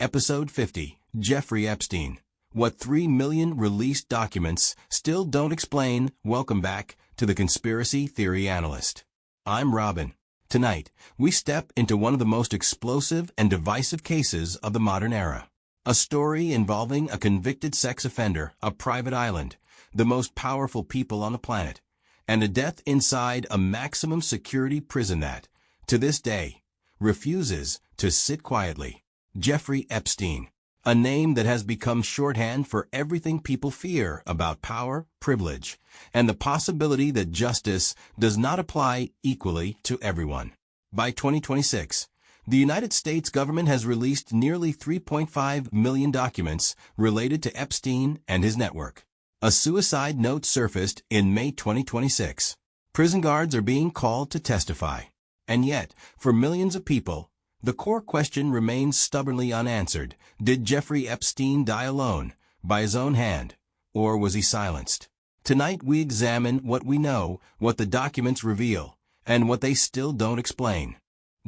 Episode 50, Jeffrey Epstein. What 3 million released documents still don't explain. Welcome back to the Conspiracy Theory Analyst. I'm Robin. Tonight, we step into one of the most explosive and divisive cases of the modern era. A story involving a convicted sex offender, a private island, the most powerful people on the planet, and a death inside a maximum security prison that, to this day, refuses to sit quietly. Jeffrey Epstein, a name that has become shorthand for everything people fear about power, privilege, and the possibility that justice does not apply equally to everyone. By 2026, the United States government has released nearly 3.5 million documents related to Epstein and his network. A suicide note surfaced in May 2026. Prison guards are being called to testify. And yet, for millions of people, the core question remains stubbornly unanswered. Did Jeffrey Epstein die alone, by his own hand, or was he silenced? Tonight we examine what we know, what the documents reveal, and what they still don't explain.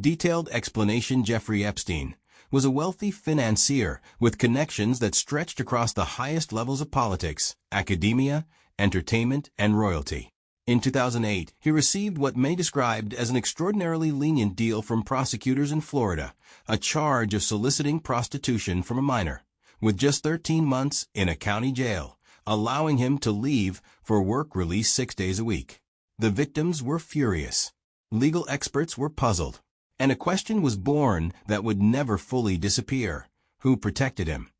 Detailed explanation. Jeffrey Epstein was a wealthy financier with connections that stretched across the highest levels of politics, academia, entertainment, and royalty. In 2008, he received what may be described as an extraordinarily lenient deal from prosecutors in Florida, a charge of soliciting prostitution from a minor, with just 13 months in a county jail, allowing him to leave for work release 6 days a week. The victims were furious. Legal experts were puzzled. And a question was born that would never fully disappear. Who protected him?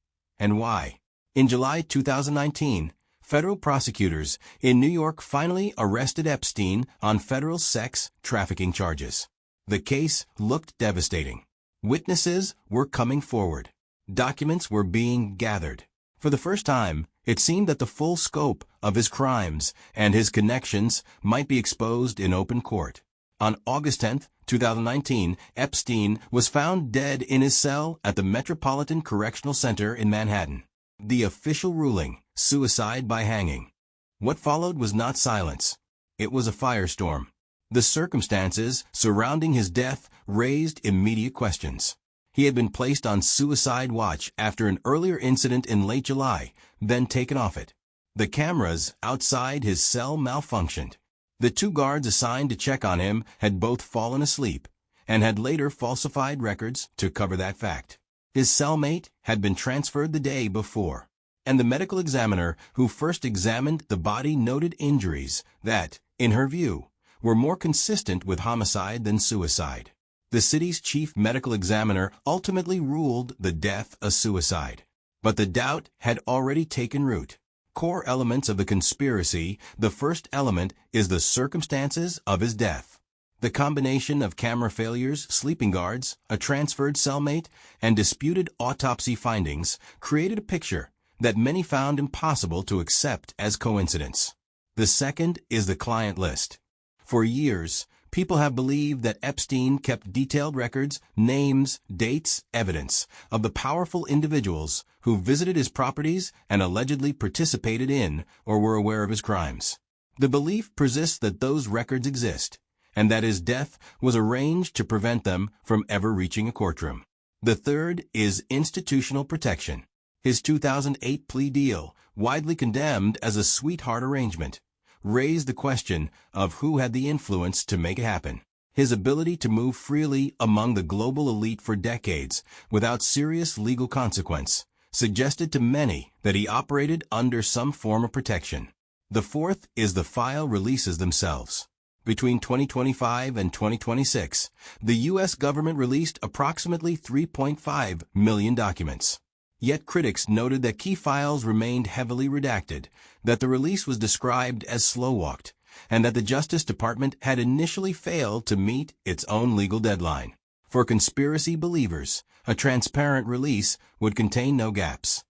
And why? In July 2019, federal prosecutors in New York finally arrested Epstein on federal sex trafficking charges. The case looked devastating. Witnesses were coming forward. Documents were being gathered. For the first time, it seemed that the full scope of his crimes and his connections might be exposed in open court. On August 10, 2019, Epstein was found dead in his cell at the Metropolitan Correctional Center in Manhattan. The official ruling: suicide by hanging. What followed was not silence. It was a firestorm. The circumstances surrounding his death raised immediate questions. He had been placed on suicide watch after an earlier incident in late July, then taken off it. The cameras outside his cell malfunctioned. The 2 guards assigned to check on him had both fallen asleep and had later falsified records to cover that fact. His cellmate had been transferred the day before, and the medical examiner who first examined the body noted injuries that, in her view, were more consistent with homicide than suicide. The city's chief medical examiner ultimately ruled the death a suicide. But the doubt had already taken root. Core elements of the conspiracy. The first element is the circumstances of his death. The combination of camera failures, sleeping guards, a transferred cellmate, and disputed autopsy findings created a picture that many found impossible to accept as coincidence. The second is the client list. For years, people have believed that Epstein kept detailed records, names, dates, evidence of the powerful individuals who visited his properties and allegedly participated in or were aware of his crimes. The belief persists that those records exist, and that his death was arranged to prevent them from ever reaching a courtroom. The third is institutional protection. His 2008 plea deal, widely condemned as a sweetheart arrangement, raised the question of who had the influence to make it happen. His ability to move freely among the global elite for decades without serious legal consequence suggested to many that he operated under some form of protection. The fourth is the file releases themselves. Between 2025 and 2026, the U.S. government released approximately 3.5 million documents. Yet critics noted that key files remained heavily redacted, that the release was described as slow-walked, and that the Justice Department had initially failed to meet its own legal deadline. For conspiracy believers, a transparent release would contain no gaps.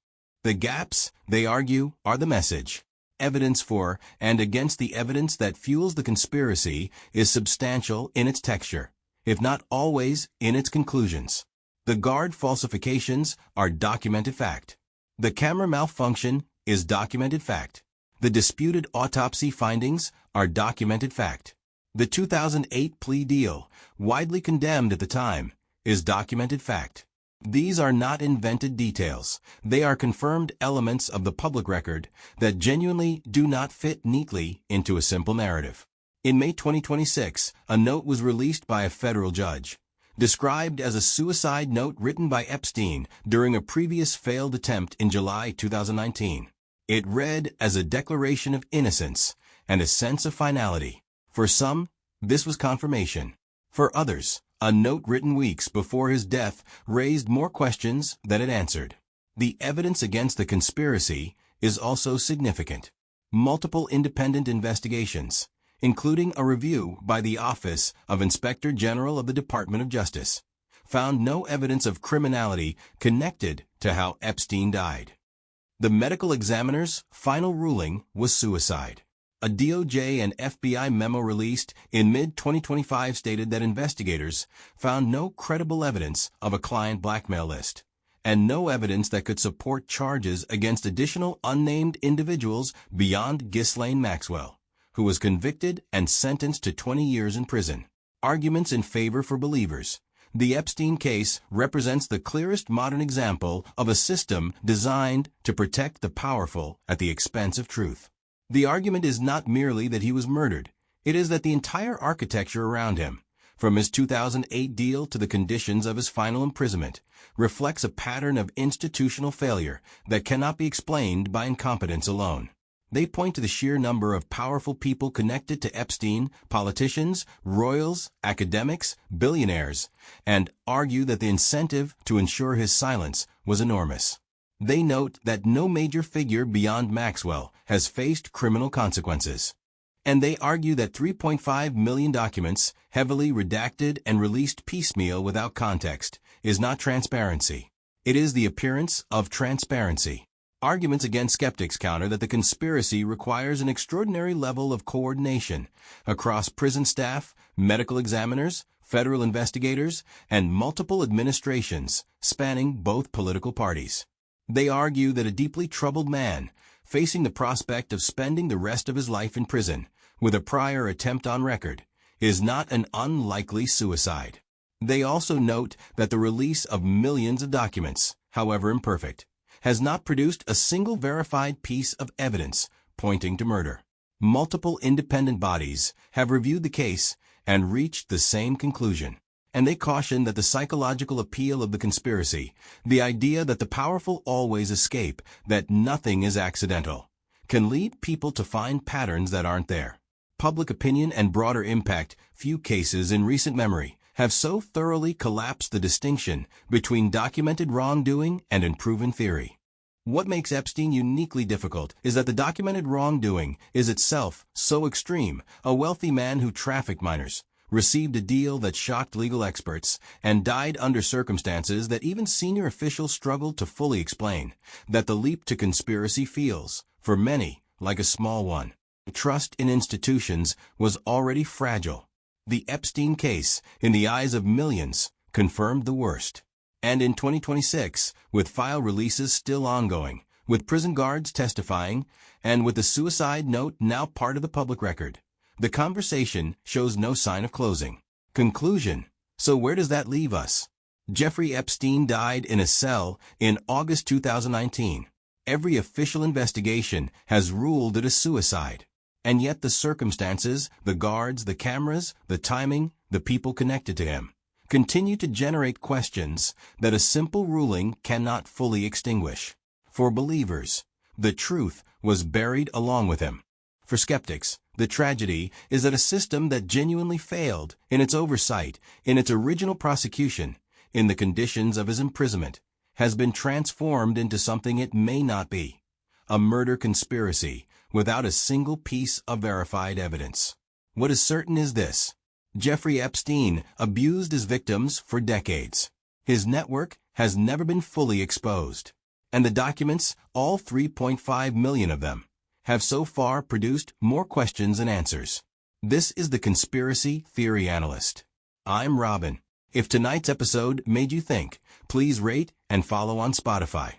The gaps, they argue, are the message. Evidence for and against the evidence that fuels the conspiracy is substantial in its texture, if not always in its conclusions. The guard falsifications are documented fact. The camera malfunction is documented fact. The disputed autopsy findings are documented fact. The 2008 plea deal, widely condemned at the time, is documented fact. These are not invented details. They are confirmed elements of the public record that genuinely do not fit neatly into a simple narrative. In May 2026, a note was released by a federal judge. Described as a suicide note written by Epstein during a previous failed attempt in July 2019. It read as a declaration of innocence and a sense of finality. For some, this was confirmation. For others, a note written weeks before his death raised more questions than it answered. The evidence against the conspiracy is also significant. Multiple independent investigations, including a review by the Office of Inspector General of the Department of Justice, found no evidence of criminality connected to how Epstein died. The medical examiner's final ruling was suicide. A DOJ and FBI memo released in mid-2025 stated that investigators found no credible evidence of a client blackmail list, and no evidence that could support charges against additional unnamed individuals beyond Ghislaine Maxwell, who was convicted and sentenced to 20 years in prison. Arguments in favor for believers. The Epstein case represents the clearest modern example of a system designed to protect the powerful at the expense of truth. The argument is not merely that he was murdered. It is that the entire architecture around him, from his 2008 deal to the conditions of his final imprisonment, reflects a pattern of institutional failure that cannot be explained by incompetence alone. They point to the sheer number of powerful people connected to Epstein, politicians, royals, academics, billionaires, and argue that the incentive to ensure his silence was enormous. They note that no major figure beyond Maxwell has faced criminal consequences. And they argue that 3.5 million documents, heavily redacted and released piecemeal without context, is not transparency. It is the appearance of transparency. Arguments against skeptics counter that the conspiracy requires an extraordinary level of coordination across prison staff, medical examiners, federal investigators, and multiple administrations spanning both political parties. They argue that a deeply troubled man, facing the prospect of spending the rest of his life in prison, with a prior attempt on record, is not an unlikely suicide. They also note that the release of millions of documents, however imperfect, has not produced a single verified piece of evidence pointing to murder. Multiple independent bodies have reviewed the case and reached the same conclusion. And they caution that the psychological appeal of the conspiracy, the idea that the powerful always escape, that nothing is accidental, can lead people to find patterns that aren't there. Public opinion and broader impact. Few cases in recent memory have so thoroughly collapsed the distinction between documented wrongdoing and unproven theory. What makes Epstein uniquely difficult is that the documented wrongdoing is itself so extreme. A wealthy man who trafficked minors, received a deal that shocked legal experts, and died under circumstances that even senior officials struggled to fully explain, that the leap to conspiracy feels, for many, like a small one. Trust in institutions was already fragile. The Epstein case, in the eyes of millions, confirmed the worst. And in 2026, with file releases still ongoing, with prison guards testifying, and with the suicide note now part of the public record, the conversation shows no sign of closing. Conclusion. So where does that leave us? Jeffrey Epstein died in a cell in August 2019. Every official investigation has ruled it a suicide. And yet the circumstances, the guards, the cameras, the timing, the people connected to him, continue to generate questions that a simple ruling cannot fully extinguish. For believers, the truth was buried along with him. For skeptics, the tragedy is that a system that genuinely failed in its oversight, in its original prosecution, in the conditions of his imprisonment, has been transformed into something it may not be: a murder conspiracy without a single piece of verified evidence. What is certain is this: Jeffrey Epstein abused his victims for decades. His network has never been fully exposed. And the documents, all 3.5 million of them, have so far produced more questions than answers. This is the Conspiracy Theory Analyst. I'm Robin. If tonight's episode made you think, please rate and follow on Spotify.